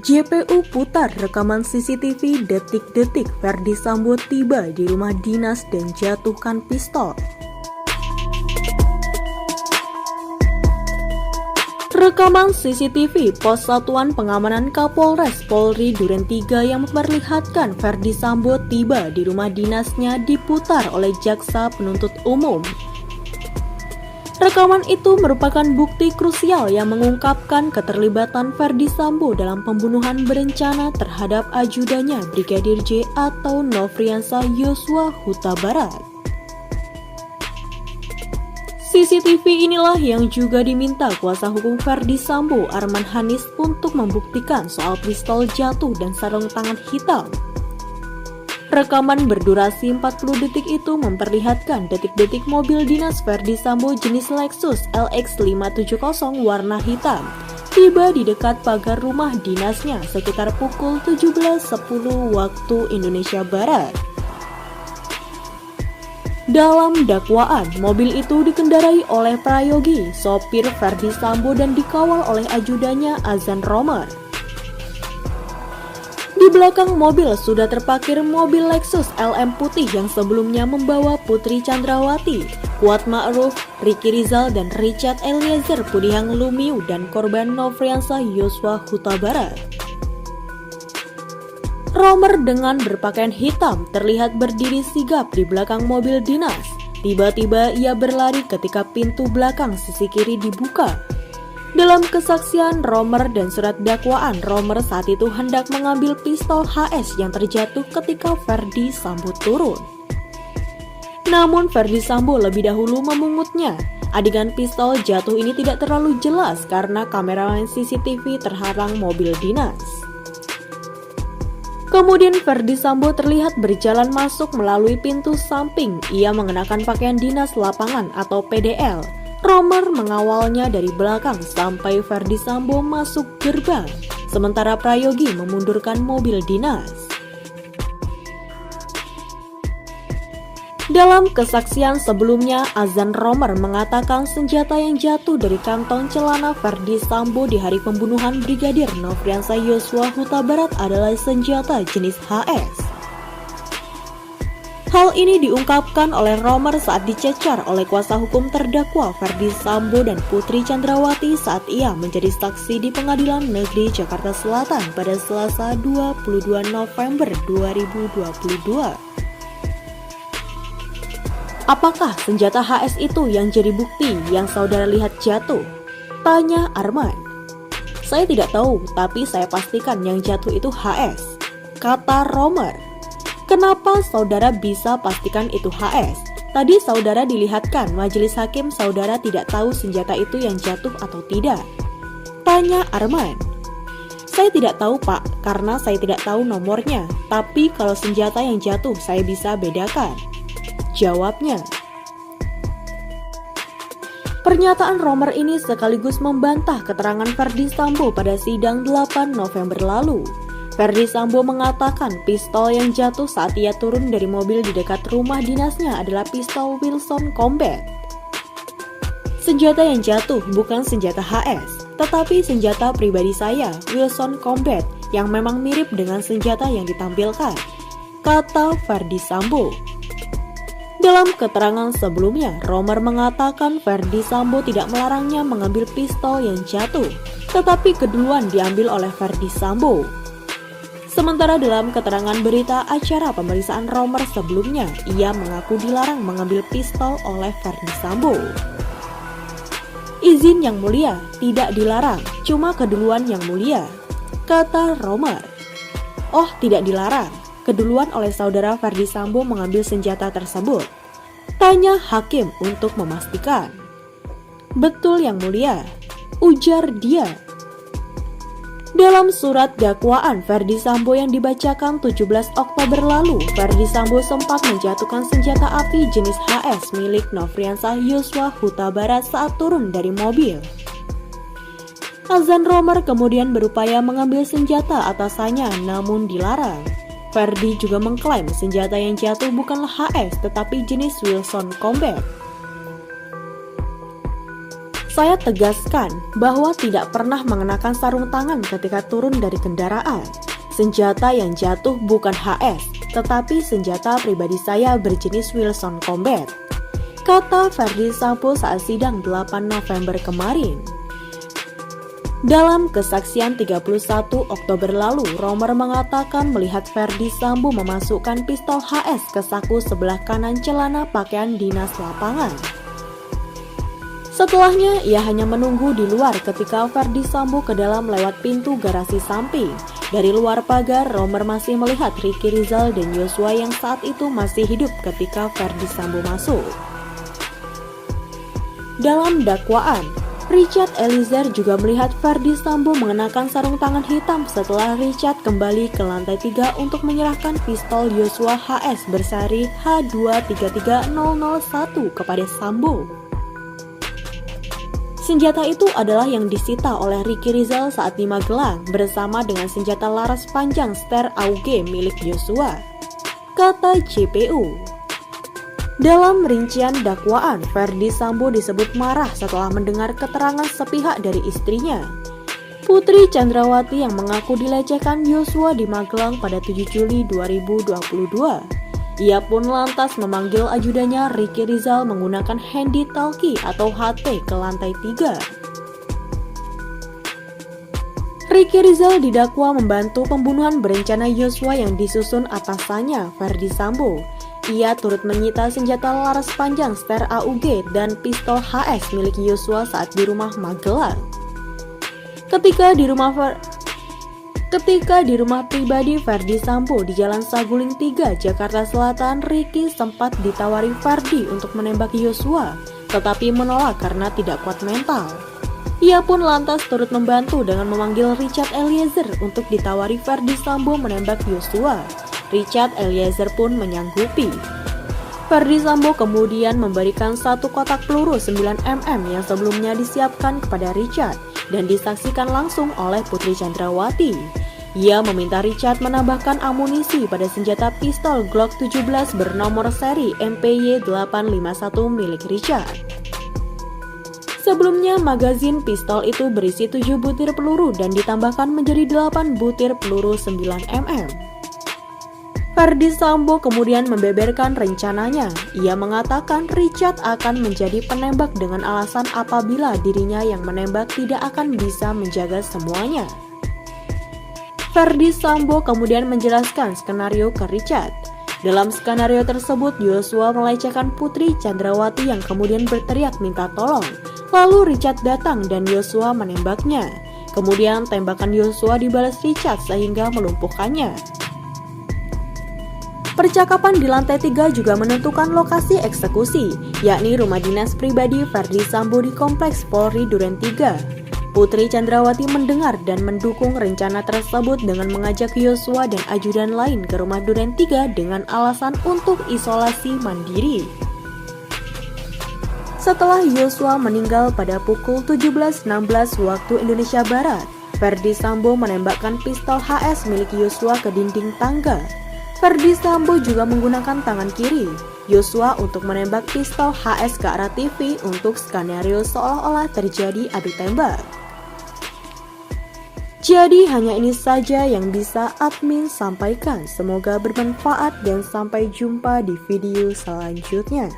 JPU putar rekaman CCTV detik-detik Ferdy Sambo tiba di rumah dinas dan jatuhkan pistol. Rekaman CCTV Pos Satuan Pengamanan Kapolres Polri Duren 3 yang memperlihatkan Ferdy Sambo tiba di rumah dinasnya diputar oleh Jaksa Penuntut Umum. Rekaman itu merupakan bukti krusial yang mengungkapkan keterlibatan Ferdy Sambo dalam pembunuhan berencana terhadap ajudannya Brigadir J atau Nofriansah Yosua Huta Barat. CCTV inilah yang juga diminta kuasa hukum Ferdy Sambo, Arman Hanis, untuk membuktikan soal pistol jatuh dan sarung tangan hitam. Rekaman berdurasi 40 detik itu memperlihatkan detik-detik mobil dinas Ferdy Sambo jenis Lexus LX 570 warna hitam tiba di dekat pagar rumah dinasnya sekitar pukul 17.10 waktu Indonesia Barat. Dalam dakwaan, mobil itu dikendarai oleh Prayogi, sopir Ferdy Sambo, dan dikawal oleh ajudannya Azan Romer. Di belakang mobil sudah terparkir mobil Lexus LM putih yang sebelumnya membawa Putri Chandrawati, Kuat Ma'ruf, Ricky Rizal, dan Richard Eliezer Pudihang Lumiu dan korban Nofriansah Yosua Huta Barat. Romer dengan berpakaian hitam terlihat berdiri sigap di belakang mobil dinas. Tiba-tiba ia berlari ketika pintu belakang sisi kiri dibuka. Dalam kesaksian Romer dan surat dakwaan, Romer saat itu hendak mengambil pistol HS yang terjatuh ketika Ferdy Sambo turun. Namun Ferdy Sambo lebih dahulu memungutnya. Adegan pistol jatuh ini tidak terlalu jelas karena kameramen CCTV terhalang mobil dinas. Kemudian Ferdy Sambo terlihat berjalan masuk melalui pintu samping. Ia mengenakan pakaian dinas lapangan atau PDL. Romer mengawalnya dari belakang sampai Ferdy Sambo masuk gerbang, sementara Prayogi memundurkan mobil dinas. Dalam kesaksian sebelumnya, Azan Romer mengatakan senjata yang jatuh dari kantong celana Ferdy Sambo di hari pembunuhan Brigadir Nofriansah Yosua Huta Barat adalah senjata jenis HS. Hal ini diungkapkan oleh Romer saat dicecar oleh kuasa hukum terdakwa Ferdy Sambo dan Putri Chandrawati saat ia menjadi saksi di Pengadilan Negeri Jakarta Selatan pada Selasa 22 November 2022. Apakah senjata HS itu yang jadi bukti yang saudara lihat jatuh? Tanya Arman. Saya tidak tahu, tapi saya pastikan yang jatuh itu HS, kata Romer. Kenapa saudara bisa pastikan itu HS? Tadi saudara dilihatkan majelis hakim, saudara tidak tahu senjata itu yang jatuh atau tidak? Tanya Arman. Saya tidak tahu pak, karena saya tidak tahu nomornya. Tapi kalau senjata yang jatuh saya bisa bedakan, jawabnya. Pernyataan Romer ini sekaligus membantah keterangan Ferdy Sambo pada sidang 8 November lalu. Ferdy Sambo mengatakan pistol yang jatuh saat ia turun dari mobil di dekat rumah dinasnya adalah pistol Wilson Combat. Senjata yang jatuh bukan senjata HS, tetapi senjata pribadi saya, Wilson Combat, yang memang mirip dengan senjata yang ditampilkan, kata Ferdy Sambo. Dalam keterangan sebelumnya, Romer mengatakan Ferdy Sambo tidak melarangnya mengambil pistol yang jatuh, tetapi keduluan diambil oleh Ferdy Sambo. Sementara dalam keterangan berita acara pemeriksaan Romer sebelumnya, ia mengaku dilarang mengambil pistol oleh Ferdy Sambo. Izin yang mulia, tidak dilarang, cuma keduluan yang mulia, kata Romer. Oh, tidak dilarang, keduluan oleh saudara Ferdy Sambo mengambil senjata tersebut, tanya hakim untuk memastikan. Betul yang mulia, ujar dia. Dalam surat dakwaan Ferdy Sambo yang dibacakan 17 Oktober lalu, Ferdy Sambo sempat menjatuhkan senjata api jenis HS milik Nofriansah Yosua Huta Barat saat turun dari mobil. Azan Romer kemudian berupaya mengambil senjata atasannya namun dilarang. Ferdy juga mengklaim senjata yang jatuh bukanlah HS tetapi jenis Wilson Combat. Saya tegaskan bahwa tidak pernah mengenakan sarung tangan ketika turun dari kendaraan. Senjata yang jatuh bukan HS, tetapi senjata pribadi saya berjenis Wilson Combat, kata Ferdy Sambo saat sidang 8 November kemarin. Dalam kesaksian 31 Oktober lalu, Romer mengatakan melihat Ferdy Sambo memasukkan pistol HS ke saku sebelah kanan celana pakaian dinas lapangan. Setelahnya, ia hanya menunggu di luar ketika Ferdy Sambo ke dalam lewat pintu garasi samping. Dari luar pagar, Romer masih melihat Ricky Rizal dan Yosua yang saat itu masih hidup ketika Ferdy Sambo masuk. Dalam dakwaan, Richard Eliezer juga melihat Ferdy Sambo mengenakan sarung tangan hitam setelah Richard kembali ke lantai 3 untuk menyerahkan pistol Yosua HS berseri H233001 kepada Sambo. Senjata itu adalah yang disita oleh Ricky Rizal saat di Magelang bersama dengan senjata laras panjang Ster AUG milik Yosua, kata JPU. Dalam rincian dakwaan, Ferdy Sambo disebut marah setelah mendengar keterangan sepihak dari istrinya, Putri Chandrawati, yang mengaku dilecehkan Yosua di Magelang pada 7 Juli 2022. Ia pun lantas memanggil ajudannya Ricky Rizal menggunakan handy talkie atau HT ke lantai 3. Ricky Rizal didakwa membantu pembunuhan berencana Yosua yang disusun atasannya, Ferdy Sambo. Ia turut menyita senjata laras panjang Ster AUG dan pistol HS milik Yosua saat di rumah Magelang. Ketika di rumah pribadi Ferdy Sambo di Jalan Saguling 3, Jakarta Selatan, Ricky sempat ditawari Ferdy untuk menembak Yosua, tetapi menolak karena tidak kuat mental. Ia pun lantas turut membantu dengan memanggil Richard Eliezer untuk ditawari Ferdy Sambo menembak Yosua. Richard Eliezer pun menyanggupi. Ferdy Sambo kemudian memberikan satu kotak peluru 9mm yang sebelumnya disiapkan kepada Richard dan disaksikan langsung oleh Putri Chandrawati. Ia meminta Richard menambahkan amunisi pada senjata pistol Glock 17 bernomor seri MPY 851 milik Richard. Sebelumnya, magazin pistol itu berisi 7 butir peluru dan ditambahkan menjadi 8 butir peluru 9mm. Ferdy Sambo kemudian membeberkan rencananya. Ia mengatakan Richard akan menjadi penembak dengan alasan apabila dirinya yang menembak tidak akan bisa menjaga semuanya. Ferdy Sambo kemudian menjelaskan skenario ke Richard. Dalam skenario tersebut, Yosua melecehkan Putri Chandrawati yang kemudian berteriak minta tolong. Lalu Richard datang dan Yosua menembaknya. Kemudian tembakan Yosua dibalas Richard sehingga melumpuhkannya. Percakapan di lantai 3 juga menentukan lokasi eksekusi, yakni rumah dinas pribadi Ferdy Sambo di Kompleks Polri Duren 3. Putri Chandrawati mendengar dan mendukung rencana tersebut dengan mengajak Yosua dan ajudan lain ke rumah Duren 3 dengan alasan untuk isolasi mandiri. Setelah Yosua meninggal pada pukul 17.16 waktu Indonesia Barat, Ferdy Sambo menembakkan pistol HS milik Yosua ke dinding tangga. Ferdy Sambo juga menggunakan tangan kiri Yosua untuk menembak pistol HS ke arah TV untuk skenario seolah-olah terjadi adu tembak. Jadi hanya ini saja yang bisa admin sampaikan. Semoga bermanfaat dan sampai jumpa di video selanjutnya.